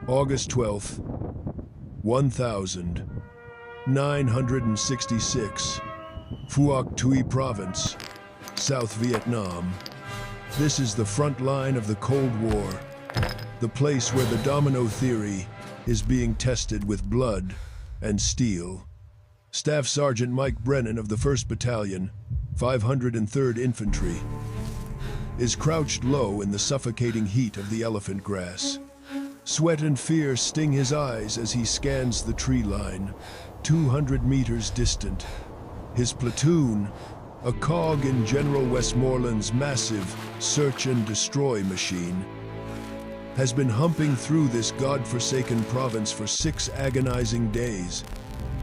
August 12th, 1966, Phuoc Tuy Province, South Vietnam. This is the front line of the Cold War, the place where the domino theory is being tested with blood and steel. Staff Sergeant Mike Brennan of the 1st Battalion, 503rd Infantry, is crouched low in the suffocating heat of the elephant grass. Sweat and fear sting his eyes as he scans the tree line, 200 meters distant. His platoon, a cog in General Westmoreland's massive search and destroy machine, has been humping through this God-forsaken province for 6 agonizing days.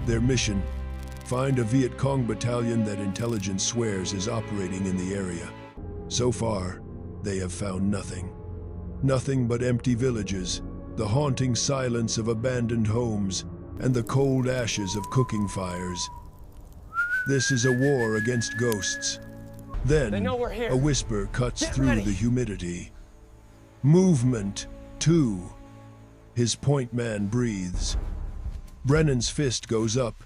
Their mission: find a Viet Cong battalion that intelligence swears is operating in the area. So far, they have found nothing. Nothing but empty villages, the haunting silence of abandoned homes, and the cold ashes of cooking fires. This is a war against ghosts. Then, a whisper cuts through the humidity. Movement 2. His point man breathes. Brennan's fist goes up,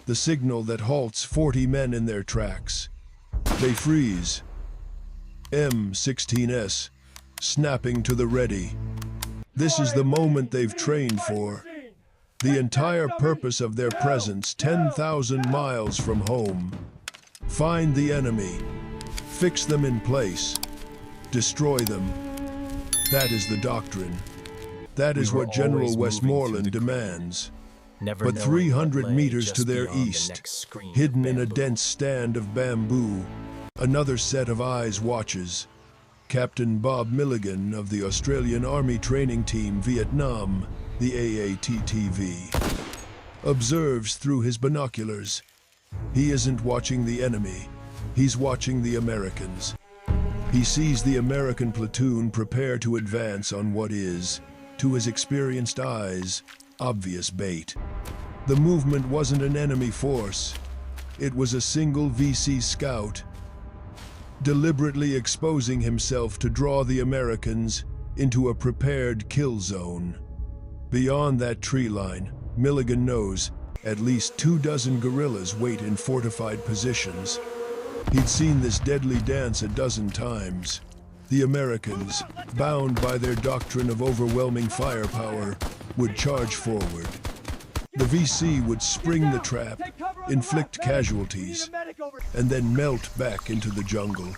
the signal that halts 40 men in their tracks. They freeze. M16s, snapping to the ready. This is the moment they've trained for. The entire purpose of their presence 10,000 miles from home. Find the enemy, fix them in place, destroy them. That is the doctrine. That is what General Westmoreland demands. But 300 meters to their east, hidden in a dense stand of bamboo, another set of eyes watches. Captain Bob Milligan of the Australian Army Training Team Vietnam, the AATTV, observes through his binoculars. He isn't watching the enemy, he's watching the Americans. He sees the American platoon prepare to advance on what is, to his experienced eyes, obvious bait. The movement wasn't an enemy force. It was a single VC scout, deliberately exposing himself to draw the Americans into a prepared kill zone. Beyond that tree line, Milligan knows at least 24 guerrillas wait in fortified positions. He'd seen this deadly dance a dozen times. The Americans, bound by their doctrine of overwhelming firepower, would charge forward. The VC would spring the trap, inflict casualties, and then melt back into the jungle.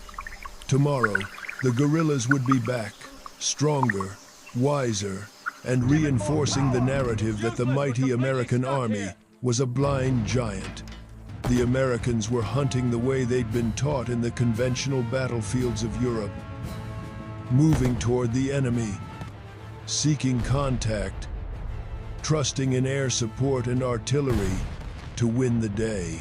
Tomorrow, the guerrillas would be back, stronger, wiser, and reinforcing the narrative that the mighty American army was a blind giant. The Americans were hunting the way they'd been taught in the conventional battlefields of Europe, moving toward the enemy, seeking contact, trusting in air support and artillery to win the day.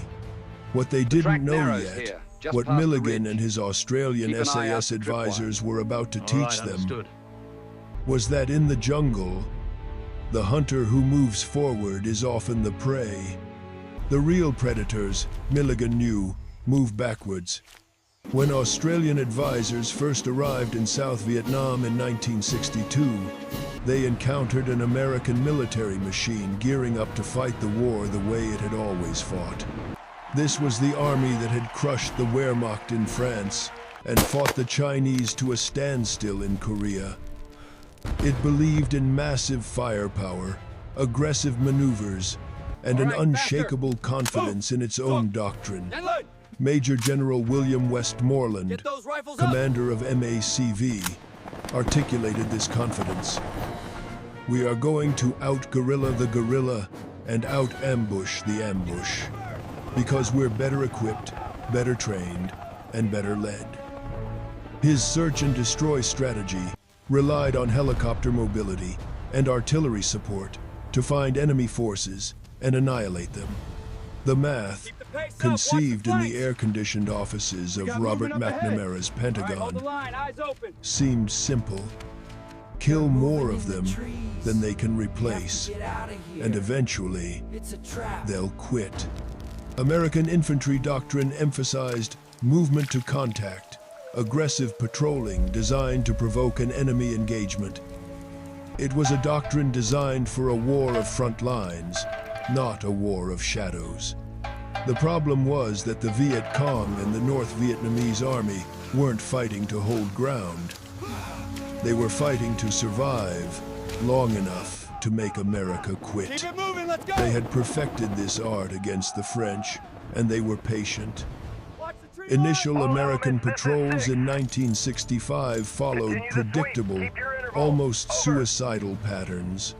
What they didn't know yet, what Milligan and his Australian SAS advisors were about to teach them, was that in the jungle, the hunter who moves forward is often the prey. The real predators, Milligan knew, move backwards. When Australian advisors first arrived in South Vietnam in 1962, they encountered an American military machine gearing up to fight the war the way it had always fought. This was the army that had crushed the Wehrmacht in France and fought the Chinese to a standstill in Korea. It believed in massive firepower, aggressive maneuvers, and an unshakable confidence in its own doctrine. Major General William Westmoreland, commander of MACV, articulated this confidence. We are going to out-guerrilla the guerrilla and out-ambush the ambush, because we're better equipped, better trained, and better led. His search and destroy strategy relied on helicopter mobility and artillery support to find enemy forces and annihilate them. The math, conceived in the air-conditioned offices of Robert McNamara's Pentagon, seemed simple. Kill more of them than they can replace, and eventually, they'll quit. American infantry doctrine emphasized movement to contact, aggressive patrolling designed to provoke an enemy engagement. It was a doctrine designed for a war of front lines, not a war of shadows. The problem was that the Viet Cong and the North Vietnamese army weren't fighting to hold ground. They were fighting to survive long enough to make America quit. Keep it moving, let's go! They had perfected this art against the French, and they were patient. Watch the tree Initial line. American patrols in 1965 followed predictable, almost suicidal patterns.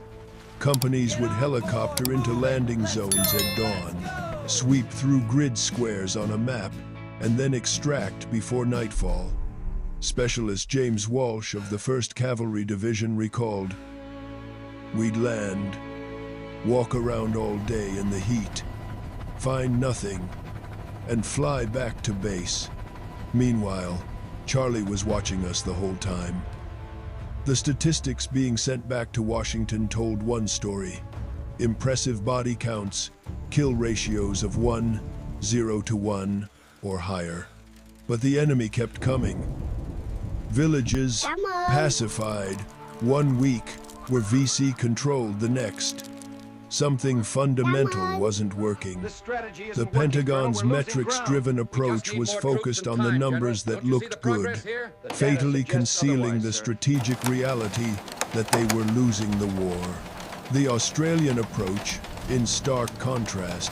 Companies would helicopter into landing zones at dawn, sweep through grid squares on a map, and then extract before nightfall. Specialist James Walsh of the 1st Cavalry Division recalled, "We'd land, walk around all day in the heat, find nothing, and fly back to base. Meanwhile, Charlie was watching us the whole time." The statistics being sent back to Washington told one story: impressive body counts, kill ratios of 1:0 or higher. But the enemy kept coming. Villages pacified 1 week were VC controlled the next. Something fundamental wasn't working. The Pentagon's metrics-driven approach was focused on the numbers that looked good, fatally concealing the strategic reality that they were losing the war. The Australian approach, in stark contrast,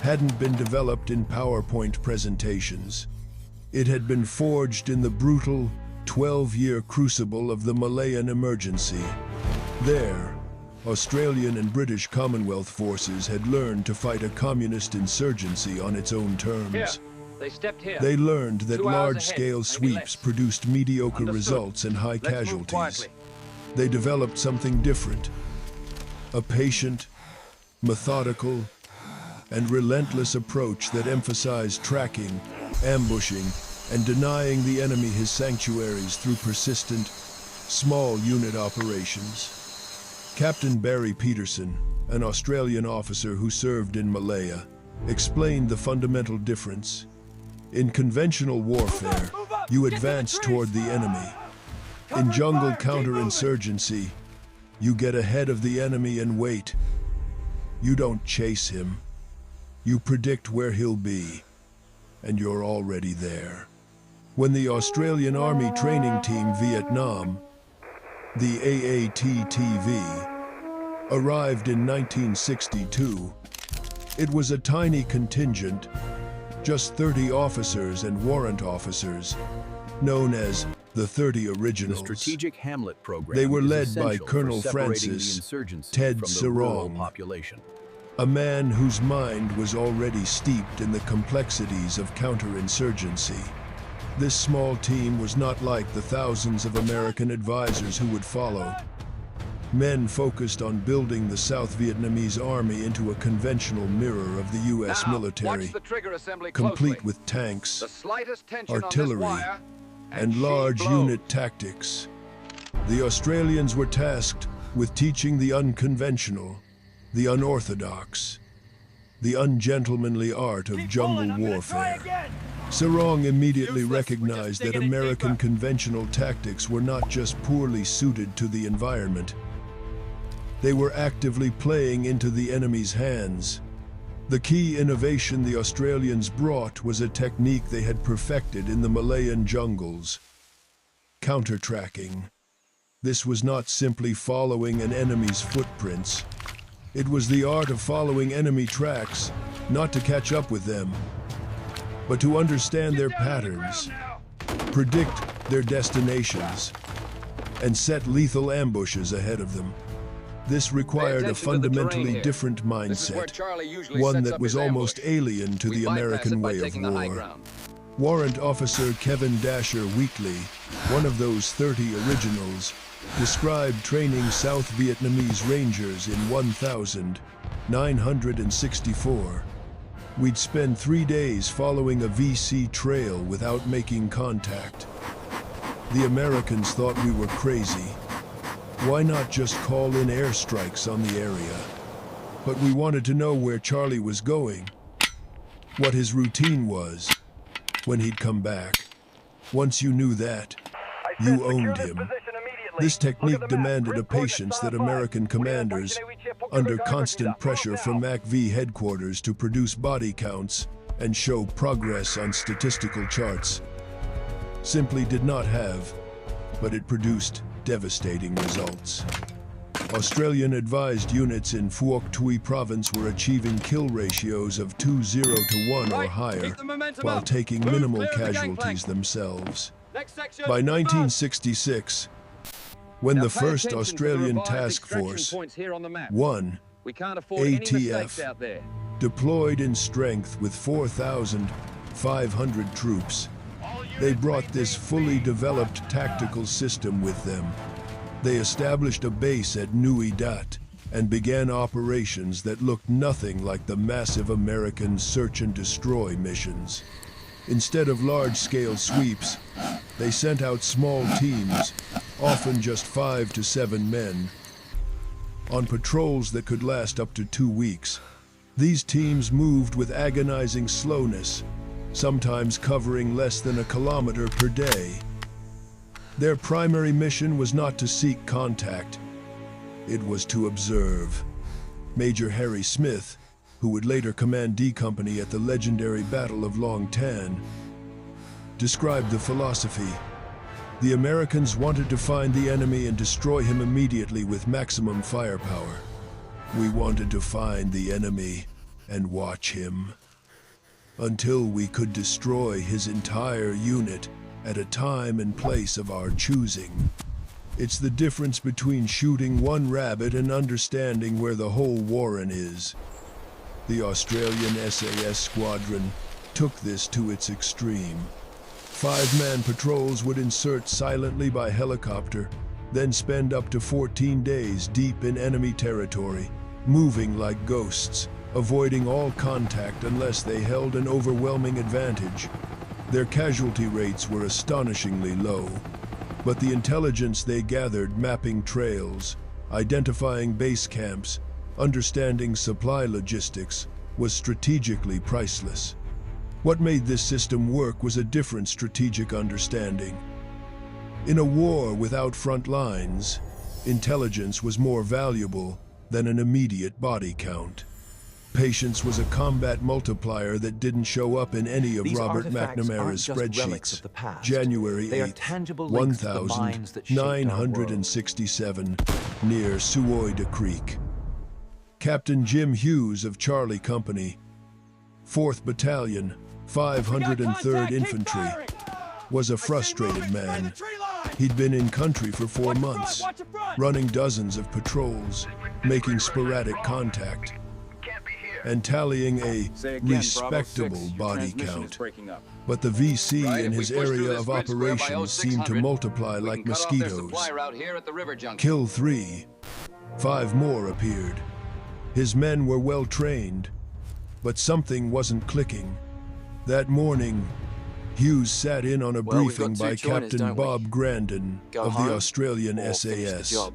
hadn't been developed in PowerPoint presentations. It had been forged in the brutal 12-year crucible of the Malayan Emergency. There, Australian and British Commonwealth forces had learned to fight a communist insurgency on its own terms. They learned that large-scale sweeps produced mediocre results and high casualties. They developed something different: a patient, methodical, and relentless approach that emphasized tracking, ambushing, and denying the enemy his sanctuaries through persistent, small unit operations. Captain Barry Peterson, an Australian officer who served in Malaya, explained the fundamental difference. In conventional warfare, you advance toward the enemy. In jungle counterinsurgency, you get ahead of the enemy and wait. You don't chase him. You predict where he'll be, and you're already there. When the Australian Army Training Team Vietnam, the AATTV, arrived in 1962, it was a tiny contingent, just 30 officers and warrant officers, known as the 30 Originals. The strategic Hamlet program. They were is led by essential for Colonel separating Francis the insurgency Ted from the rural Sarong, population. a man whose mind was already steeped in the complexities of counterinsurgency. This small team was not like the thousands of American advisors who would follow. Men focused on building the South Vietnamese army into a conventional mirror of the U.S. military, complete with tanks, artillery, and large unit tactics. The Australians were tasked with teaching the unconventional, the unorthodox, the ungentlemanly art of jungle warfare. Sarong immediately recognized that American conventional tactics were not just poorly suited to the environment. They were actively playing into the enemy's hands. The key innovation the Australians brought was a technique they had perfected in the Malayan jungles: counter-tracking. This was not simply following an enemy's footprints. It was the art of following enemy tracks, not to catch up with them, but to understand their patterns, predict their destinations, and set lethal ambushes ahead of them. This required a fundamentally different mindset, one that was almost alien to the American way of war. Warrant Officer Kevin Dasher Wheatley, one of those 30 originals, described training South Vietnamese Rangers in 1964. We'd spend 3 days following a VC trail without making contact. The Americans thought we were crazy. Why not just call in airstrikes on the area? But we wanted to know where Charlie was going, what his routine was, when he'd come back. Once you knew that, you owned him. This technique demanded a patience that American commanders, under constant pressure from MACV headquarters to produce body counts and show progress on statistical charts, simply did not have, but it produced devastating results. Australian advised units in Phuoc Tuy province were achieving kill ratios of 2-0 to 1 or higher, while taking minimal casualties themselves. By 1966, when the first Australian Task Force, 1 ATF, deployed in strength with 4,500 troops, they brought this fully developed tactical system with them. They established a base at Nui Dat and began operations that looked nothing like the massive American search and destroy missions. Instead of large-scale sweeps, they sent out small teams, often just 5 to 7 men, on patrols that could last up to 2 weeks. These teams moved with agonizing slowness, sometimes covering less than a kilometer per day. Their primary mission was not to seek contact, it was to observe. Major Harry Smith, who would later command D Company at the legendary Battle of Long Tan, described the philosophy. The Americans wanted to find the enemy and destroy him immediately with maximum firepower. We wanted to find the enemy and watch him until we could destroy his entire unit at a time and place of our choosing. It's the difference between shooting one rabbit and understanding where the whole warren is. The Australian SAS squadron took this to its extreme. 5-man patrols would insert silently by helicopter, then spend up to 14 days deep in enemy territory, moving like ghosts, avoiding all contact unless they held an overwhelming advantage. Their casualty rates were astonishingly low, but the intelligence they gathered mapping trails, identifying base camps, understanding supply logistics, was strategically priceless. What made this system work was a different strategic understanding. In a war without front lines, intelligence was more valuable than an immediate body count. Patience was a combat multiplier that didn't show up in any of These Robert artifacts McNamara's aren't just relics spreadsheets. of the past. January They are 8, tangible links to the minds that shaped our world. 1967, near Suoida Creek. Captain Jim Hughes of Charlie Company, 4th Battalion, 503rd Infantry, was a frustrated man. He'd been in country for 4 months, running dozens of patrols, making sporadic contact, and tallying a respectable body count. But the VC in his area of operations seemed to multiply like mosquitoes. Kill 3, 5 more appeared. His men were well trained, but something wasn't clicking. That morning, Hughes sat in on a briefing by Captain Bob Grandin of the Australian SAS.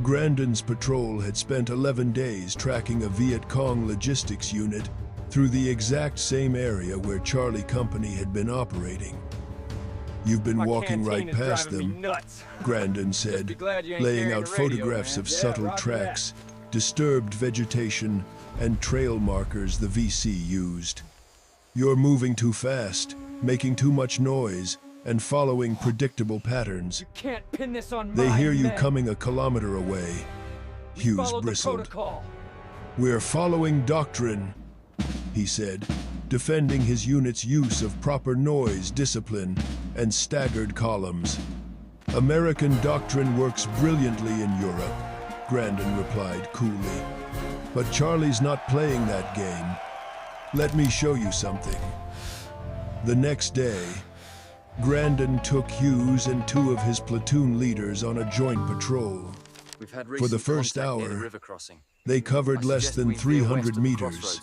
Grandin's patrol had spent 11 days tracking a Viet Cong logistics unit through the exact same area where Charlie Company had been operating. "You've been walking right past them," Grandin said, laying out photographs of subtle tracks, disturbed vegetation, and trail markers the VC used. "You're moving too fast, making too much noise, and following predictable patterns. You can't pin this on They my hear you men. coming a kilometer away." Hughes Follow the bristled. protocol. "We're following doctrine," he said, defending his unit's use of proper noise discipline and staggered columns. "American doctrine works brilliantly in Europe," Grandin replied coolly. "But Charlie's not playing that game. Let me show you something." The next day, Grandin took Hughes and 2 of his platoon leaders on a joint patrol. For the first hour, they covered less than 300 meters.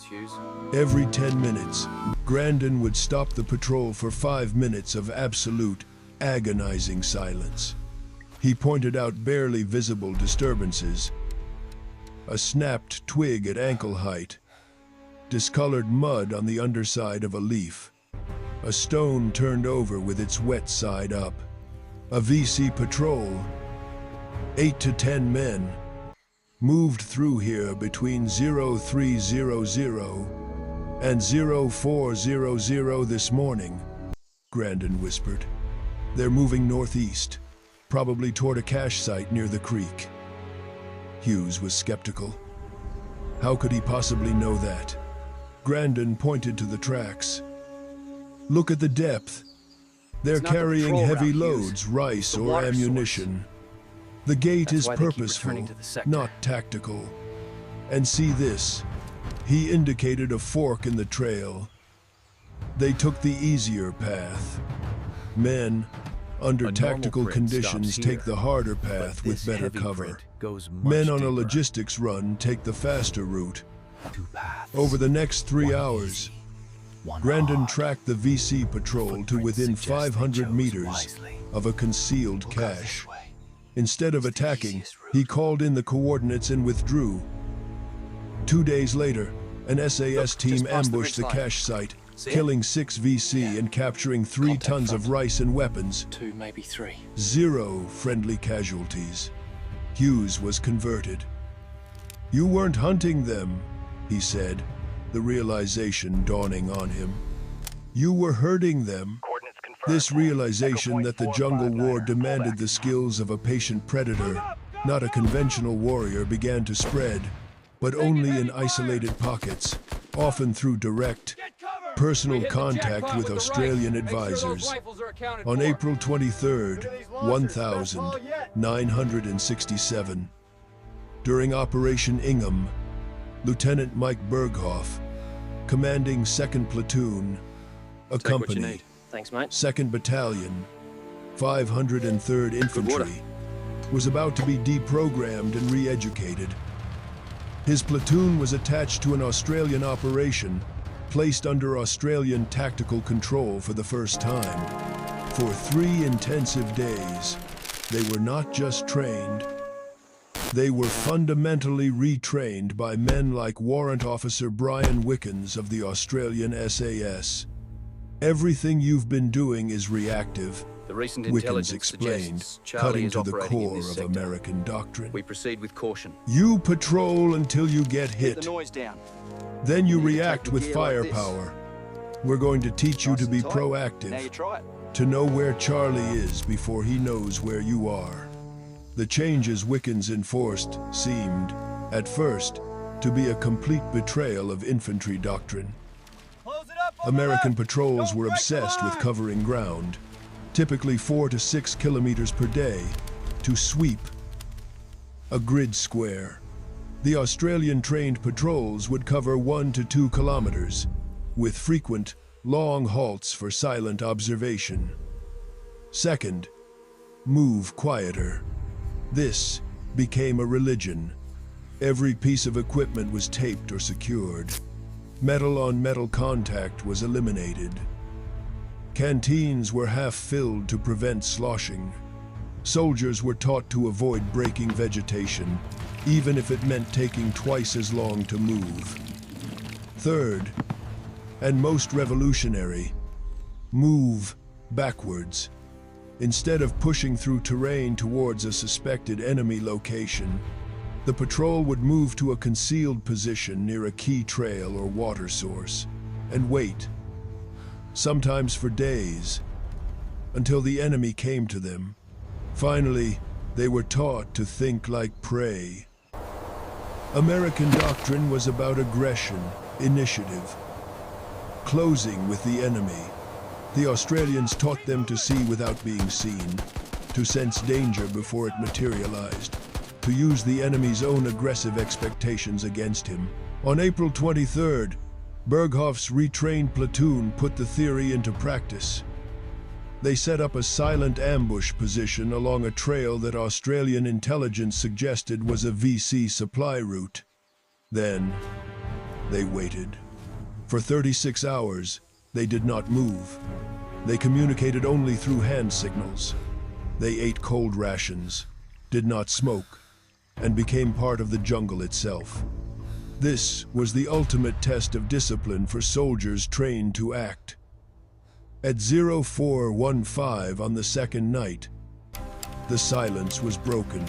Every 10 minutes, Grandin would stop the patrol for 5 minutes of absolute, agonizing silence. He pointed out barely visible disturbances: a snapped twig at ankle height, discolored mud on the underside of a leaf, a stone turned over with its wet side up. A VC patrol, 8 to 10 men moved through here between 0300 and 0400 this morning, Grandin whispered. They're moving northeast, probably toward a cache site near the creek. Hughes was skeptical. How could he possibly know that? Grandin pointed to the tracks. Look at the depth. They're carrying heavy loads, rice or ammunition. The gate is purposeful, not tactical. And see this. He indicated a fork in the trail. They took the easier path. Men, under tactical conditions, take the harder path with better cover. Men on a logistics run take the faster route. Over the next 3 hours, Grandin tracked the VC patrol to within 500 meters of a concealed cache. Instead of attacking, he called in the coordinates and withdrew. 2 days later, an SAS team ambushed the cache site, killing 6 VC and capturing 3 tons of rice and weapons. 2, maybe 3. 0 friendly casualties. Hughes was converted. You weren't hunting them, he said, the realization dawning on him. You were hurting them. This realization that the jungle war demanded the skills of a patient predator, not a conventional warrior, began to spread, but only in isolated pockets, often through direct, personal contact with Australian advisors. On April 23, 1967, during Operation Ingham, Lieutenant Mike Berghoff, commanding 2nd Platoon, a company, Thanks, mate. 2nd Battalion, 503rd Infantry, was about to be deprogrammed and re-educated. His platoon was attached to an Australian operation, placed under Australian tactical control for the first time. For 3 intensive days, they were not just trained, they were fundamentally retrained by men like Warrant Officer Brian Wickens of the Australian SAS. Everything you've been doing is reactive, The recent Wickens intelligence explained, suggests Charlie cutting is to the operating in core this of sector. American doctrine. We proceed with caution. You patrol until you get Get hit. the noise down. Then you You need to react take with the gear like this. firepower. We're going to teach you Nice to and be tight. proactive, Now you try it. to know where Charlie is before he knows where you are. The changes Wickens enforced seemed, at first, to be a complete betrayal of infantry doctrine. Close it up on the American left. patrols Don't were break the obsessed with line. covering ground, typically 4 to 6 kilometers per day, to sweep a grid square. The Australian-trained patrols would cover 1 to 2 kilometers, with frequent, long halts for silent observation. Second, move quieter. This became a religion. Every piece of equipment was taped or secured. Metal-on-metal contact was eliminated. Canteens were half-filled to prevent sloshing. Soldiers were taught to avoid breaking vegetation, even if it meant taking twice as long to move. Third, and most revolutionary, move backwards. Instead of pushing through terrain towards a suspected enemy location, the patrol would move to a concealed position near a key trail or water source, and wait, sometimes for days, until the enemy came to them. Finally, they were taught to think like prey. American doctrine was about aggression, initiative, closing with the enemy. The Australians taught them to see without being seen, to sense danger before it materialized, to use the enemy's own aggressive expectations against him. On April 23rd, Berghoff's retrained platoon put the theory into practice. They set up a silent ambush position along a trail that Australian intelligence suggested was a VC supply route. Then, they waited. For 36 hours, they did not move. They communicated only through hand signals. They ate cold rations, did not smoke, and became part of the jungle itself. This was the ultimate test of discipline for soldiers trained to act. At 0415 on the second night, the silence was broken.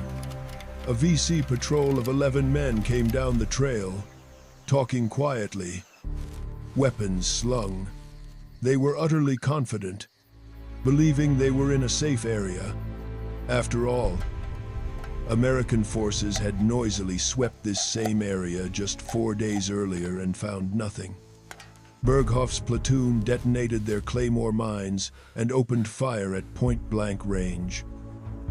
A VC patrol of 11 men came down the trail, talking quietly, weapons slung. They were utterly confident, believing they were in a safe area. After all, American forces had noisily swept this same area just 4 days earlier and found nothing. Berghoff's platoon detonated their claymore mines and opened fire at point-blank range.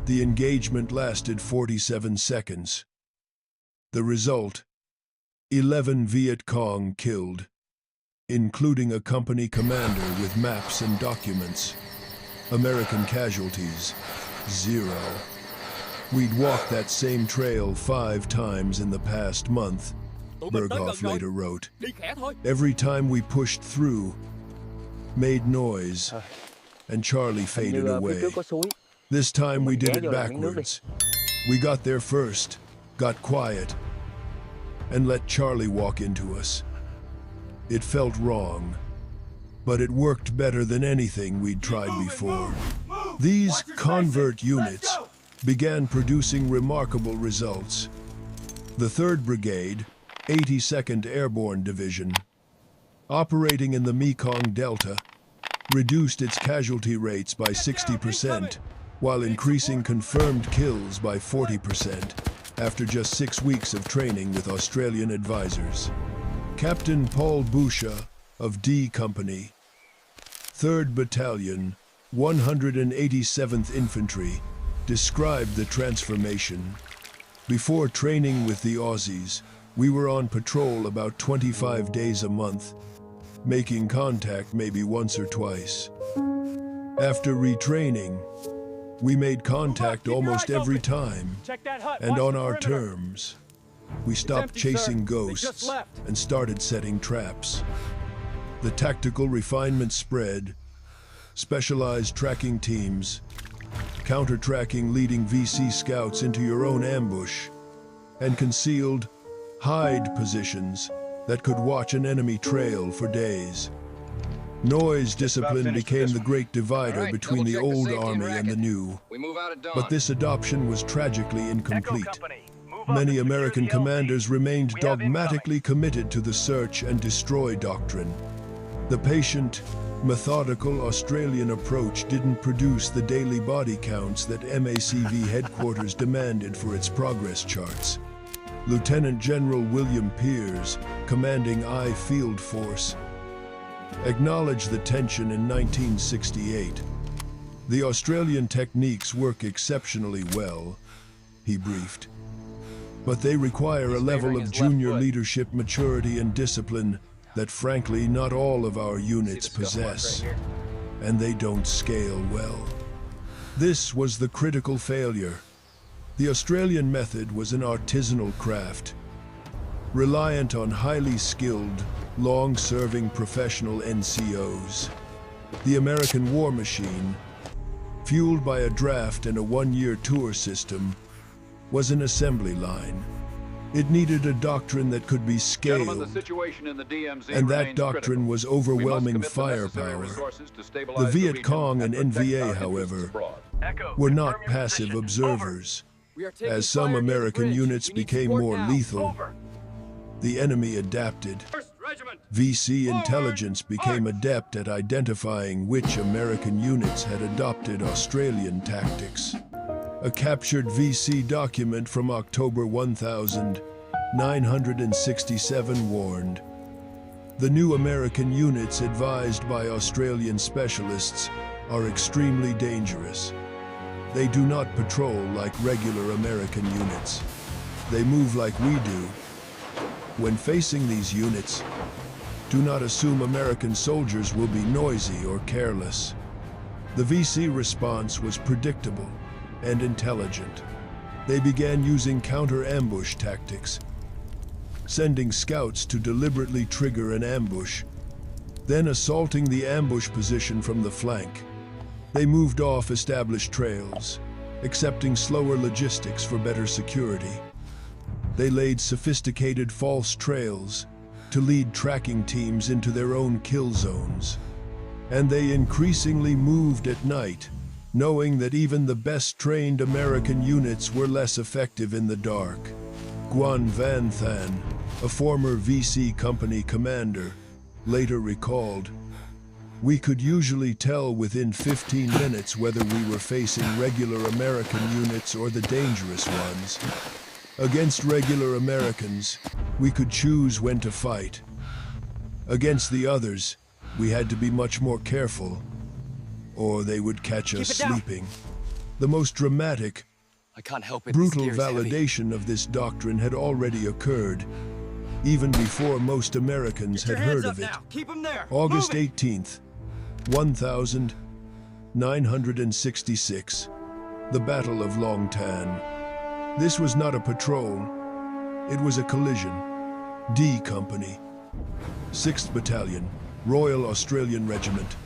The engagement lasted 47 seconds. The result: 11 Viet Cong killed, including a company commander with maps and documents. American casualties, 0. We'd walked that same trail 5 times in the past month, Berghoff later wrote. Every time we pushed through, made noise, and Charlie faded away. This time we did it backwards. We got there first, got quiet, and let Charlie walk into us. It felt wrong, but it worked better than anything we'd tried before. These convert units began producing remarkable results. The 3rd Brigade, 82nd Airborne Division, operating in the Mekong Delta, reduced its casualty rates by 60%, while increasing confirmed kills by 40% after just 6 weeks of training with Australian advisors. Captain Paul Boucher of D Company, 3rd Battalion, 187th Infantry, described the transformation. Before training with the Aussies, we were on patrol about 25 days a month, making contact maybe once or twice. After retraining, we made contact almost every time, and on our terms. We stopped chasing ghosts and started setting traps. The tactical refinement spread, specialized tracking teams, counter-tracking leading VC scouts into your own ambush, and concealed hide positions that could watch an enemy trail for days. Noise discipline became the great divider between the old army and the new. But this adoption was tragically incomplete. Many American commanders remained dogmatically committed to the search and destroy doctrine. The patient, methodical Australian approach didn't produce the daily body counts that MACV headquarters demanded for its progress charts. Lieutenant General William Pearce, commanding I Field Force, acknowledged the tension in 1968. The Australian techniques work exceptionally well, he briefed, but they require a level of junior leadership maturity and discipline that frankly not all of our units possess, and they don't scale well. This was the critical failure. The Australian method was an artisanal craft, reliant on highly skilled, long-serving professional NCOs. The American war machine, fueled by a draft and a 1-year tour system, was an assembly line. It needed a doctrine that could be scaled, and that doctrine was overwhelming firepower. The Viet Cong and NVA, however, were not passive observers. As some American units became more lethal, the enemy adapted. VC intelligence became adept at identifying which American units had adopted Australian tactics. A captured VC document from October 1967 warned, "The new American units advised by Australian specialists are extremely dangerous. They do not patrol like regular American units. They move like we do. When facing these units, do not assume American soldiers will be noisy or careless." The VC response was predictable and intelligent. They began using counter-ambush tactics, sending scouts to deliberately trigger an ambush, then assaulting the ambush position from the flank. They moved off established trails, accepting slower logistics for better security. They laid sophisticated false trails to lead tracking teams into their own kill zones. And they increasingly moved at night, knowing that even the best-trained American units were less effective in the dark. Guan Van Than, a former VC company commander, later recalled, "We could usually tell within 15 minutes whether we were facing regular American units or the dangerous ones. Against regular Americans, we could choose when to fight. Against the others, we had to be much more careful, or they would catch us sleeping." The most dramatic, I can't help it. brutal This gear is heavy. validation of this doctrine had already occurred, even before most Americans had heard of it. Keep him there. August Move it. 18th, 1966, the Battle of Long Tan. This was not a patrol, it was a collision. D Company, 6th Battalion, Royal Australian Regiment.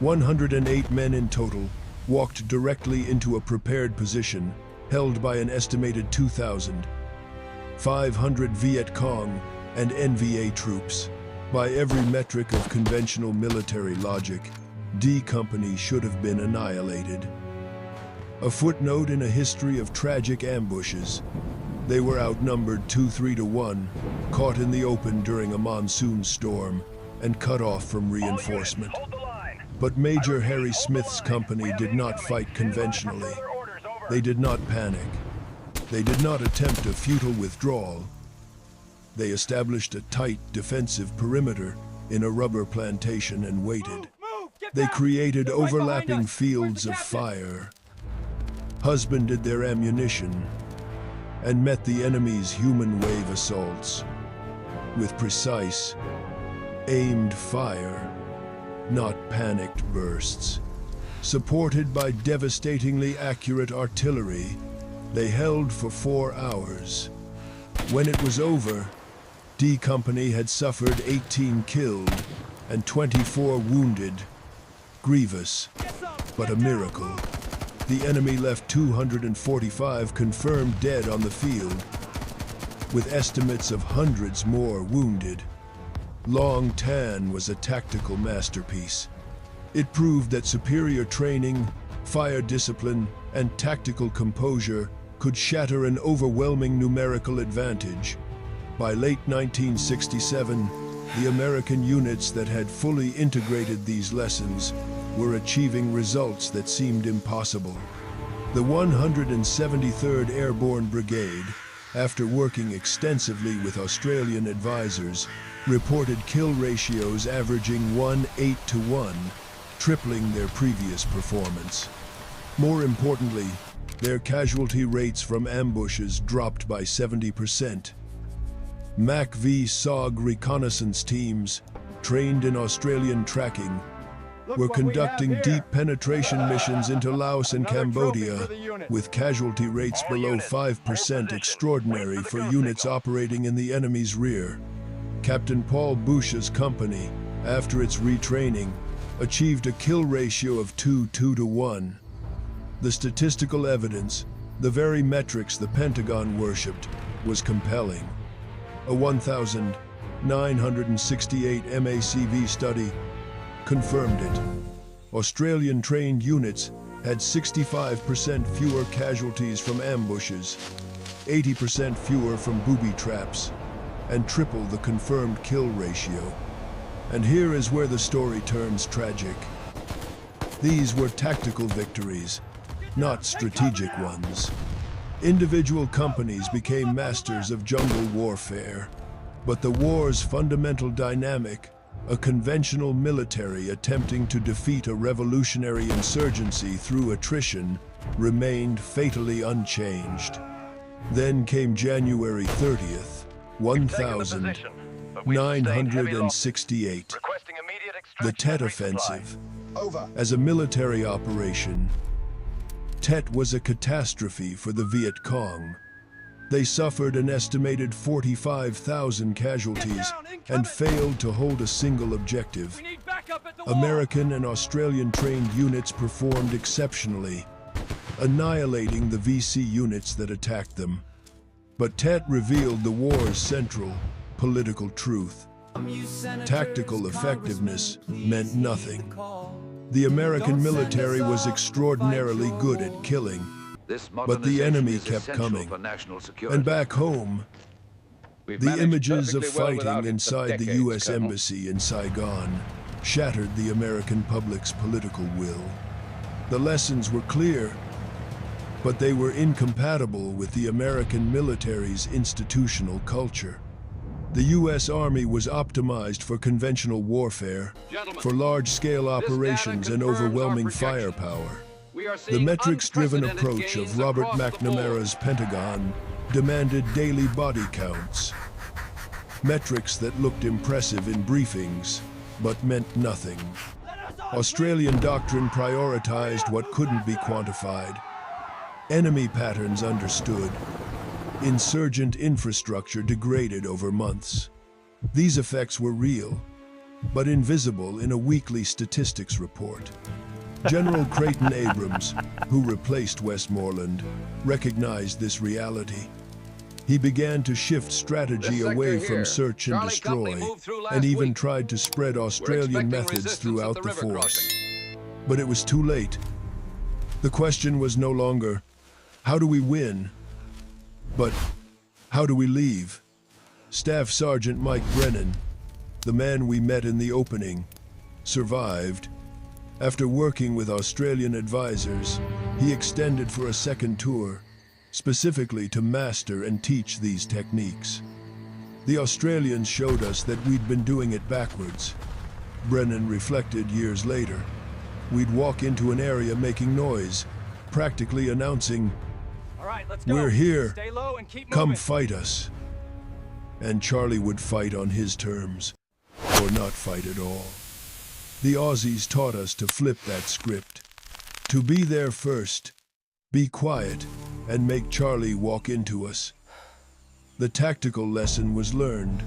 108 men in total walked directly into a prepared position held by an estimated 2,500 Viet Cong and NVA troops. By every metric of conventional military logic, D Company should have been annihilated. A footnote in a history of tragic ambushes. They were outnumbered 2-3 to 1, caught in the open during a monsoon storm, and cut off from reinforcement. But Major Harry Smith's company did not fight conventionally. They did not panic. They did not attempt a futile withdrawal. They established a tight defensive perimeter in a rubber plantation and waited. They created overlapping fields of fire, husbanded their ammunition, and met the enemy's human wave assaults with precise, aimed fire, not panicked bursts. Supported by devastatingly accurate artillery, they held for 4 hours. When it was over, D Company had suffered 18 killed and 24 wounded. Grievous, but a miracle. The enemy left 245 confirmed dead on the field, with estimates of hundreds more wounded. Long Tan was a tactical masterpiece. It proved that superior training, fire discipline, and tactical composure could shatter an overwhelming numerical advantage. By late 1967, the American units that had fully integrated these lessons were achieving results that seemed impossible. The 173rd Airborne Brigade, after working extensively with Australian advisors, reported kill ratios averaging 1:8 to 1, tripling their previous performance. More importantly, their casualty rates from ambushes dropped by 70%. MAC-V SOG reconnaissance teams, trained in Australian tracking, were conducting deep penetration missions into Laos and Cambodia, with casualty rates below 5%, extraordinary for units operating in the enemy's rear. Captain Paul Boucher's company, after its retraining, achieved a kill ratio of 2:2 to 1. The statistical evidence, the very metrics the Pentagon worshipped, was compelling. A 1,968 MACV study confirmed it. Australian-trained units had 65% fewer casualties from ambushes, 80% fewer from booby traps, and triple the confirmed kill ratio. And here is where the story turns tragic. These were tactical victories, not strategic ones. Individual companies became masters of jungle warfare, but the war's fundamental dynamic, a conventional military attempting to defeat a revolutionary insurgency through attrition, remained fatally unchanged. Then came January 30th, 1968, the Tet Offensive. As a military operation, Tet was a catastrophe for the Viet Cong. They suffered an estimated 45,000 casualties and failed to hold a single objective. American and Australian trained units performed exceptionally, annihilating the VC units that attacked them. But Tet revealed the war's central political truth. Tactical effectiveness meant nothing. The American military was extraordinarily good at killing, but the enemy kept coming. And back home, the images of fighting inside the U.S. Embassy in Saigon shattered the American public's political will. The lessons were clear, but they were incompatible with the American military's institutional culture. The U.S. Army was optimized for conventional warfare, for large-scale operations and overwhelming firepower. The metrics-driven approach of Robert McNamara's Pentagon demanded daily body counts. Metrics that looked impressive in briefings, but meant nothing. Australian doctrine prioritized what couldn't be quantified. Enemy patterns understood. Insurgent infrastructure degraded over months. These effects were real, but invisible in a weekly statistics report. General Creighton Abrams, who replaced Westmoreland, recognized this reality. He began to shift strategy away from search and destroy, and even tried to spread Australian methods throughout the force. But it was too late. The question was no longer, how do we win? But how do we leave? Staff Sergeant Mike Brennan, the man we met in the opening, survived. After working with Australian advisors, he extended for a second tour, specifically to master and teach these techniques. The Australians showed us that we'd been doing it backwards. Brennan reflected years later. We'd walk into an area making noise, practically announcing, All right, let's go. "We're here. Stay low and keep Come moving. fight us." And Charlie would fight on his terms, or not fight at all. The Aussies taught us to flip that script. To be there first, be quiet, and make Charlie walk into us. The tactical lesson was learned.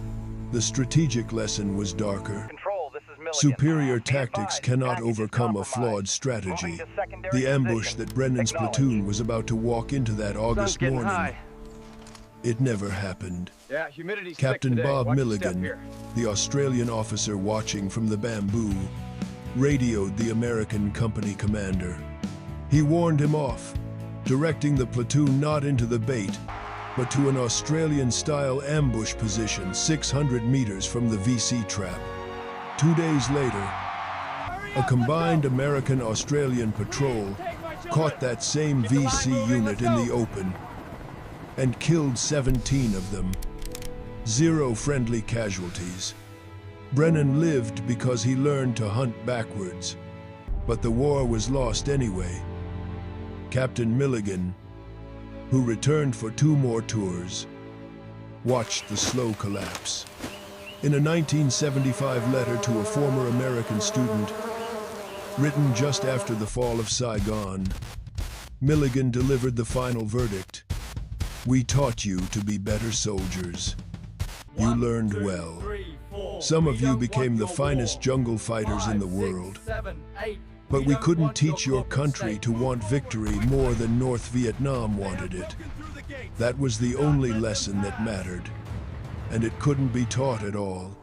The strategic lesson was darker. Control, this is Milligan. Superior Be tactics advised, cannot package is overcome a compromised. flawed strategy. Moving to secondary The ambush position. that Brennan's Acknowledged. platoon was about to walk into that August getting morning, high. it never happened. Yeah, humidity's Captain thick today. Bob Watch your step Milligan, here. the Australian officer watching from the bamboo, radioed the American company commander. He warned him off, directing the platoon not into the bait, but to an Australian-style ambush position 600 meters from the VC trap. 2 days later, a combined American-Australian patrol caught that same VC unit in the open and killed 17 of them. 0 friendly casualties. Brennan lived because he learned to hunt backwards, but the war was lost anyway. Captain Milligan, who returned for 2 more tours, watched the slow collapse. In a 1975 letter to a former American student, written just after the fall of Saigon, Milligan delivered the final verdict. "We taught you to be better soldiers. You learned well. Some of you became the finest jungle fighters in the world. But we couldn't teach your country to want victory more than North Vietnam wanted it. That was the only lesson that mattered, and it couldn't be taught at all.